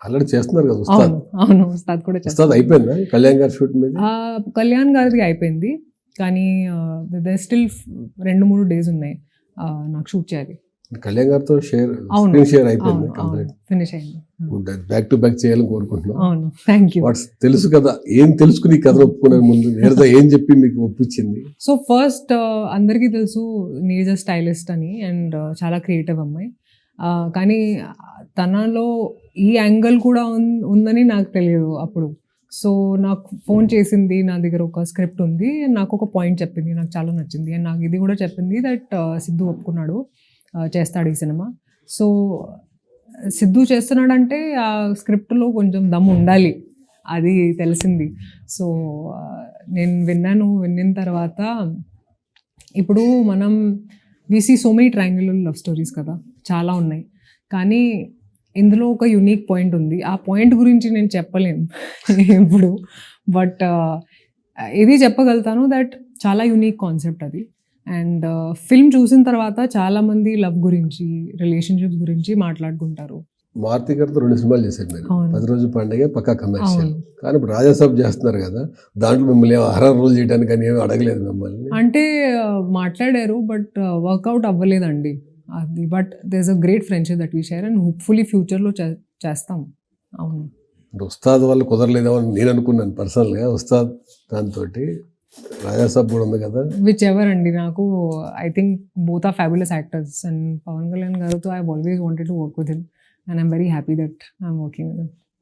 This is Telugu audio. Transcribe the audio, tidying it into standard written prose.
ఆల్రెడీ చేస్తున్నారు కదా ఉస్తాద్. అవును అవును ఉస్తాద్ కూడా ఉస్తాద్ చేస్తాను. అయిపోయిందా కళ్యాణ్ గారి షూట్ మీద? కళ్యాణ్ గారిది అయిపోయింది కానీ స్టిల్ 2-3 డేస్ ఉన్నాయి నాకు షూట్ చేయాలి. కళ్యాణ్ గారితో అవును స్క్రీన్ షేర్ అయిపోయింది అవును అవును ఫినిష్ అయింది. గుడ్. బ్యాక్ టు బ్యాక్ చేయాలని కోరుకుంటున్నాం. అవును థ్యాంక్ యూ. వాట్స్ తెలుసు కదా, ఏం తెలుసుకుని కథ ఒప్పుకునే ముందు నీరజ ఏం చెప్పి మీకు ఒప్పించింది? సో ఫస్ట్ అందరికీ తెలుసు నీరజ స్టైలిస్ట్ అని అండ్ చాలా క్రియేటివ్ అమ్మాయి. కానీ తనలో ఈ యాంగిల్ కూడా ఉందని నాకు తెలియదు అప్పుడు. సో నాకు ఫోన్ చేసింది, నా దగ్గర ఒక స్క్రిప్ట్ ఉంది, నాకు ఒక పాయింట్ చెప్పింది, నాకు చాలా నచ్చింది అండ్ నాకు ఇది కూడా చెప్పింది దట్ సిద్ధు ఒప్పుకున్నాడు, చేస్తాడు ఈ సినిమా. సో సిద్ధు చేస్తున్నాడంటే ఆ స్క్రిప్ట్లో కొంచెం దమ్ ఉండాలి, అది తెలిసింది. సో నేను విన్న తర్వాత ఇప్పుడు మనం see so many triangular love stories కదా, చాలా ఉన్నాయి. కానీ ఇందులో ఒక యూనిక్ పాయింట్ ఉంది. ఆ పాయింట్ గురించి నేను చెప్పలేను ఇప్పుడు, బట్ ఇది చెప్పగలుగుతాను దట్ చాలా యూనిక్ కాన్సెప్ట్ అది. అండ్ ఫిల్మ్ చూసిన తర్వాత చాలామంది లవ్ గురించి, రిలేషన్షిప్స్ గురించి మాట్లాడుకుంటారు. మారుతి గారితో 2 సినిమాలు చేశారు మీరు. అవును. 10 రోజుల పండుగ పక్కా కమర్షియల్. అవును. కానీ ఇప్పుడు రాజాసాబ్ చేస్తున్నారు కదా, దాంట్లో మిమ్మల్ని హర్రర్ రోల్ చేయడానికి అని ఏమీ అడగలేదు మిమ్మల్ని? అంటే మాట్లాడారు బట్ వర్కౌట్ అవ్వలేదండి అది. But there is a great friendship that we share and hopefully ఫ్యూచర్లో చేస్తాం. అవును. అంటే ఉస్తాద్ వాళ్ళు కుదరలేదేమో అని నేను అనుకున్నాను పర్సనల్గా. ఉస్తాద్ దాంతో రాజాసాబ్ కూడా ఉంది కదా. విచ్ ఎవర్ అండి, నాకు I think both are fabulous actors and Pawan Kalyan గారితో I always wanted to work with him and I'm very happy that I'm working with him.